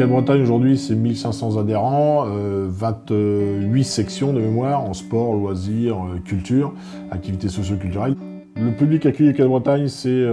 Cadet de Bretagne aujourd'hui c'est 1500 adhérents, 28 sections de mémoire en sport, loisirs, culture, activités socio-culturelles. Le public accueilli au Cadet de Bretagne c'est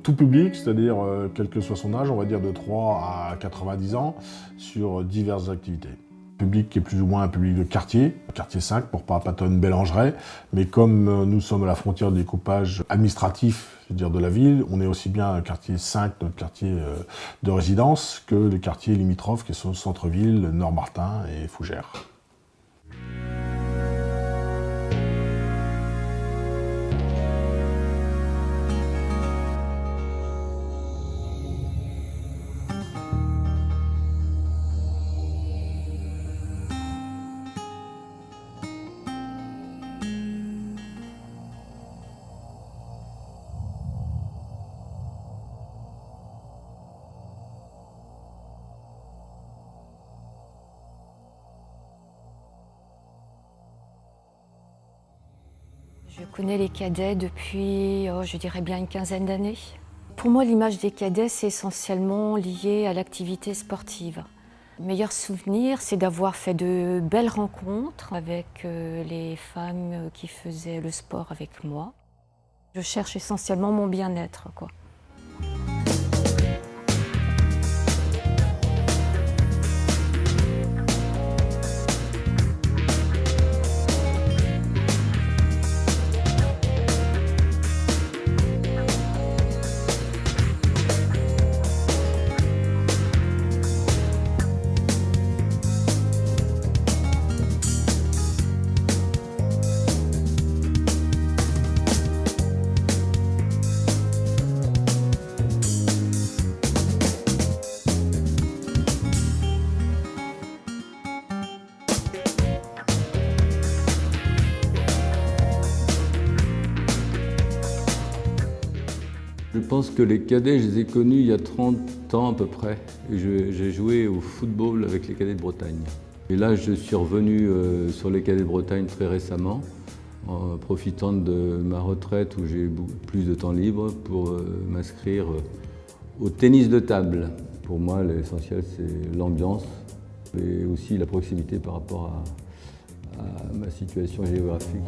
tout public, c'est-à-dire quel que soit son âge, on va dire de 3 à 90 ans, sur diverses activités. Public qui est plus ou moins un public de quartier 5 pour pas une mélangerie, mais comme nous sommes à la frontière du découpage administratif, je veux dire de la ville, on est aussi bien un quartier 5, notre quartier de résidence, que les quartiers limitrophes qui sont centre-ville, Nord-Martin et Fougères. Je connais les cadets depuis, je dirais bien une quinzaine d'années. Pour moi, l'image des cadets, c'est essentiellement lié à l'activité sportive. Le meilleur souvenir, c'est d'avoir fait de belles rencontres avec les femmes qui faisaient le sport avec moi. Je cherche essentiellement mon bien-être, quoi. Je pense que les cadets, je les ai connus il y a 30 ans à peu près. J'ai joué au football avec les cadets de Bretagne. Et là, je suis revenu sur les cadets de Bretagne très récemment, en profitant de ma retraite où j'ai plus de temps libre pour m'inscrire au tennis de table. Pour moi, l'essentiel, c'est l'ambiance et aussi la proximité par rapport à ma situation géographique.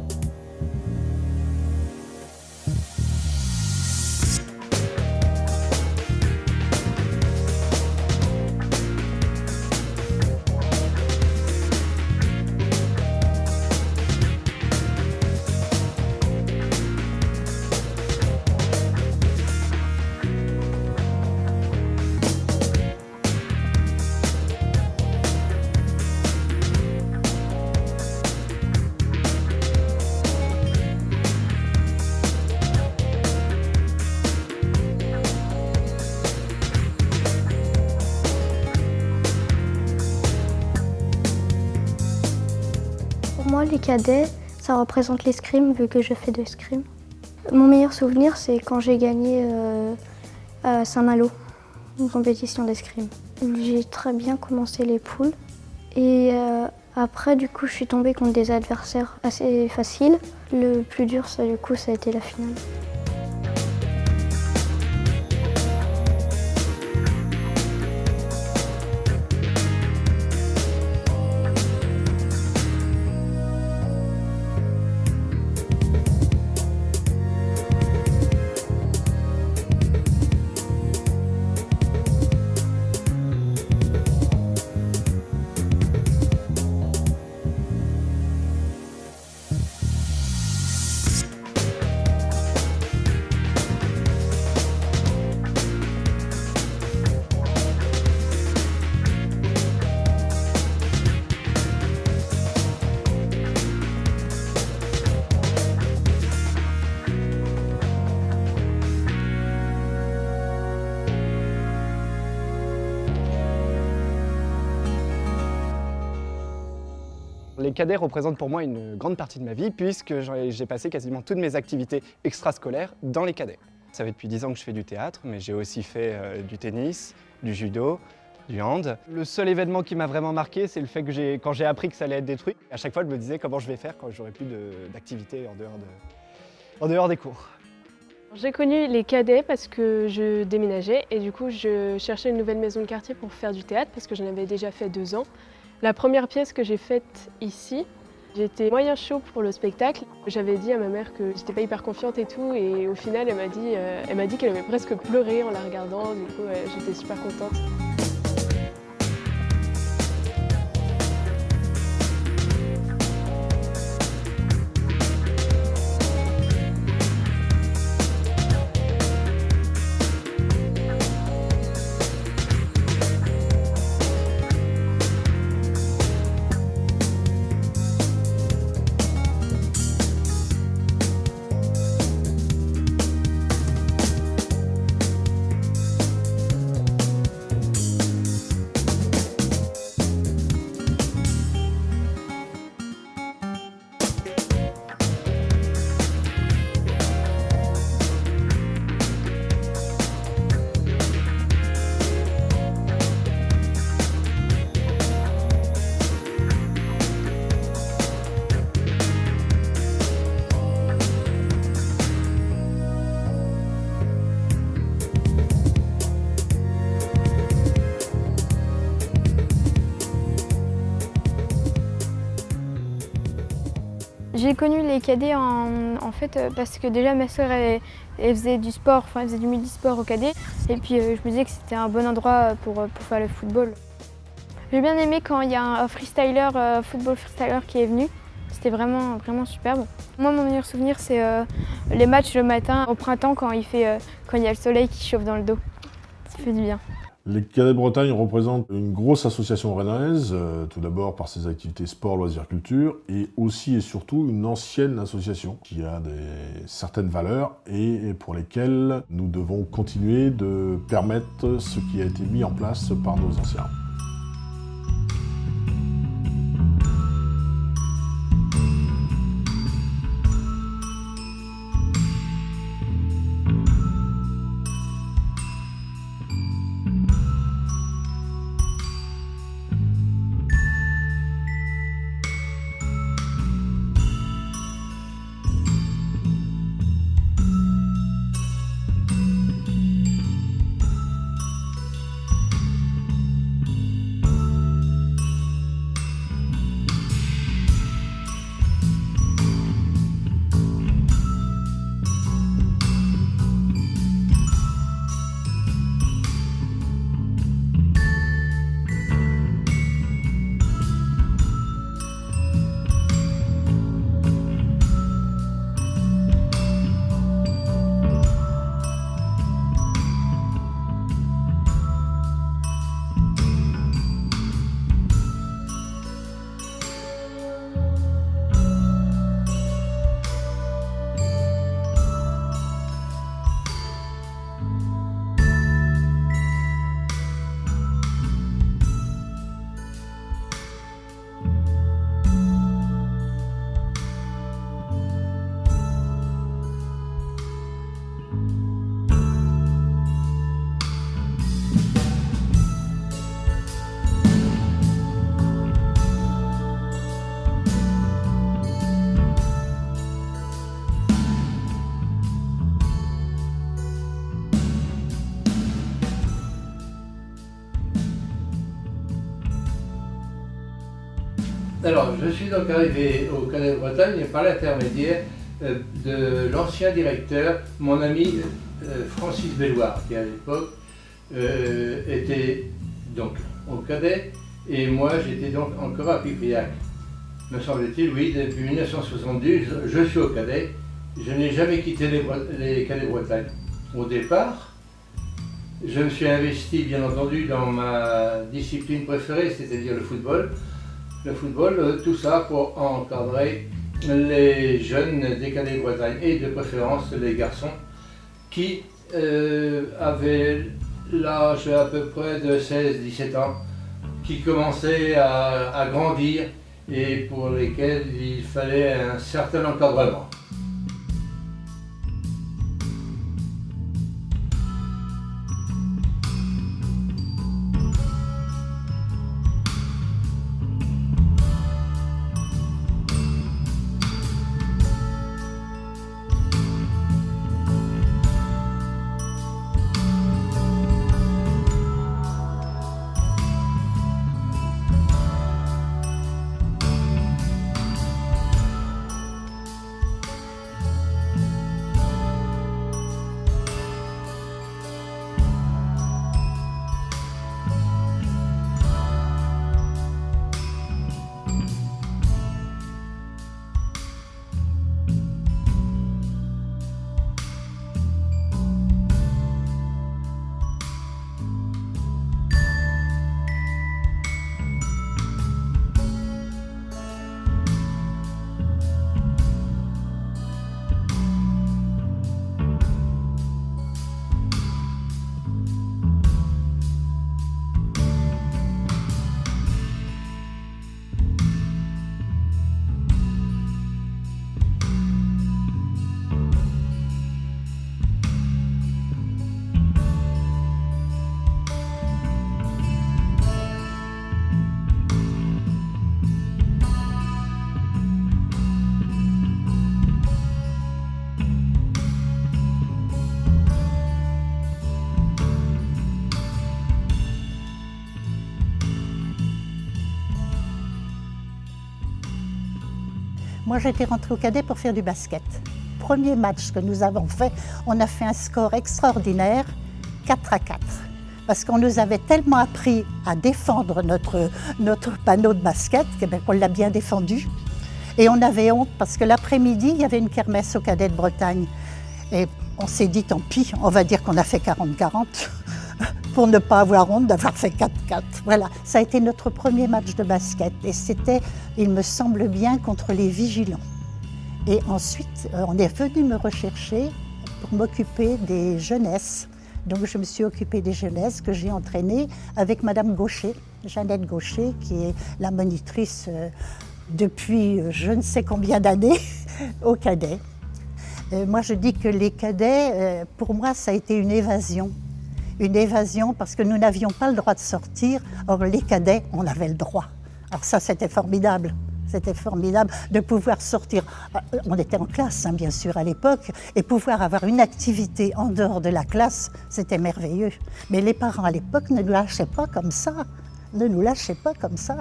Pour moi, les cadets, ça représente l'escrime, vu que je fais de l'escrime. Mon meilleur souvenir, c'est quand j'ai gagné à Saint-Malo, une compétition d'escrime. J'ai très bien commencé les poules. Et après, du coup, je suis tombée contre des adversaires assez faciles. Le plus dur, ça a été la finale. Les cadets représentent pour moi une grande partie de ma vie puisque j'ai passé quasiment toutes mes activités extrascolaires dans les cadets. Ça fait depuis 10 ans que je fais du théâtre, mais j'ai aussi fait du tennis, du judo, du hand. Le seul événement qui m'a vraiment marqué, c'est le fait que quand j'ai appris que ça allait être détruit, à chaque fois je me disais comment je vais faire quand j'aurai plus d'activité en dehors des cours. J'ai connu les cadets parce que je déménageais et du coup je cherchais une nouvelle maison de quartier pour faire du théâtre parce que j'en avais déjà fait 2 ans. La première pièce que j'ai faite ici, j'étais moyen chaud pour le spectacle. J'avais dit à ma mère que j'étais pas hyper confiante et tout et au final elle m'a dit qu'elle avait presque pleuré en la regardant, du coup j'étais super contente. J'ai connu les cadets en fait parce que déjà ma sœur elle faisait du sport, enfin elle faisait du multisport au cadet et puis je me disais que c'était un bon endroit pour faire le football. J'ai bien aimé quand il y a un freestyler, football freestyler qui est venu. C'était vraiment superbe. Moi mon meilleur souvenir c'est les matchs le matin au printemps quand il y a le soleil qui chauffe dans le dos. Ça fait du bien. Les Cadets de Bretagne représentent une grosse association rennaise, tout d'abord par ses activités sport, loisirs, culture, et aussi et surtout une ancienne association qui a certaines valeurs et pour lesquelles nous devons continuer de permettre ce qui a été mis en place par nos anciens. Alors, je suis donc arrivé au Cadet de Bretagne par l'intermédiaire de l'ancien directeur, mon ami Francis Belloir, qui à l'époque était donc au Cadet, et moi j'étais donc encore à Pipriac. Me semble-t-il, oui, depuis 1972, je suis au Cadet. Je n'ai jamais quitté les Cadets de Bretagne. Au départ, je me suis investi, bien entendu, dans ma discipline préférée, c'est-à-dire le football. Le football, tout ça pour encadrer les jeunes des Cadets de Bretagne et de préférence les garçons qui avaient l'âge à peu près de 16-17 ans, qui commençaient à grandir et pour lesquels il fallait un certain encadrement. Moi, j'étais rentrée au cadet pour faire du basket. Premier match que nous avons fait, on a fait un score extraordinaire, 4-4. Parce qu'on nous avait tellement appris à défendre notre panneau de basket qu'on l'a bien défendu. Et on avait honte parce que l'après-midi, il y avait une kermesse au cadet de Bretagne. Et on s'est dit, tant pis, on va dire qu'on a fait 40-40 pour ne pas avoir honte d'avoir fait 4-4. Voilà, ça a été notre premier match de basket. Et c'était, il me semble bien, contre les Vigilants. Et ensuite, on est venu me rechercher pour m'occuper des jeunesses. Donc je me suis occupée des jeunesses que j'ai entraînées avec Madame Gaucher, Jeannette Gaucher, qui est la monitrice depuis je ne sais combien d'années au cadet. Moi je dis que les cadets, pour moi ça a été une évasion. Une évasion parce que nous n'avions pas le droit de sortir, or les cadets, on avait le droit. Alors ça c'était formidable. C'était formidable de pouvoir sortir. On était en classe, hein, bien sûr, à l'époque, et pouvoir avoir une activité en dehors de la classe, c'était merveilleux. Mais les parents à l'époque ne nous lâchaient pas comme ça. Ne nous lâchaient pas comme ça.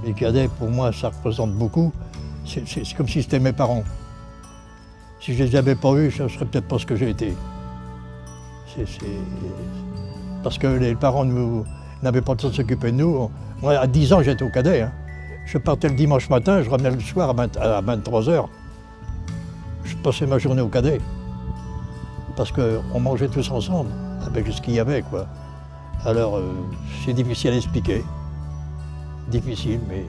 Les cadets, pour moi, ça représente beaucoup. C'est comme si c'était mes parents. Si je ne les avais pas vus, je ne serais peut-être pas ce que j'ai été. Parce que les parents n'avaient pas le temps de s'occuper de nous. Moi, à 10 ans, j'étais au cadet. Hein. Je partais le dimanche matin, je revenais le soir à 23 h. Je passais ma journée au cadet. Parce qu'on mangeait tous ensemble, avec ce qu'il y avait, quoi. Alors, c'est difficile à expliquer. Difficile, mais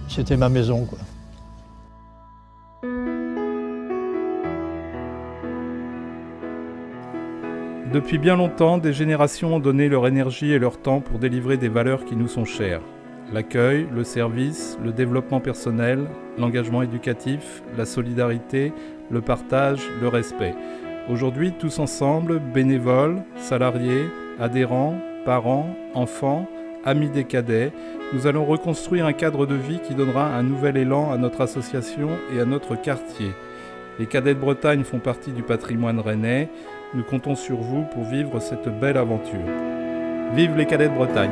c'était ma maison, quoi. Depuis bien longtemps, des générations ont donné leur énergie et leur temps pour délivrer des valeurs qui nous sont chères. L'accueil, le service, le développement personnel, l'engagement éducatif, la solidarité, le partage, le respect. Aujourd'hui, tous ensemble, bénévoles, salariés, adhérents, parents, enfants, amis des cadets, nous allons reconstruire un cadre de vie qui donnera un nouvel élan à notre association et à notre quartier. Les cadets de Bretagne font partie du patrimoine rennais. Nous comptons sur vous pour vivre cette belle aventure. Vive les cadets de Bretagne!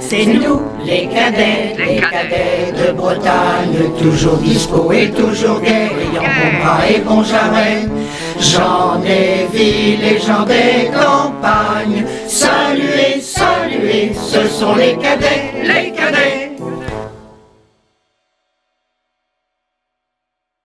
C'est nous, les cadets de Bretagne, toujours dispo et toujours gai, ayant bon bras et bon jarret. Gens des villes et gens des campagnes, saluez, saluez, ce sont les cadets, les cadets.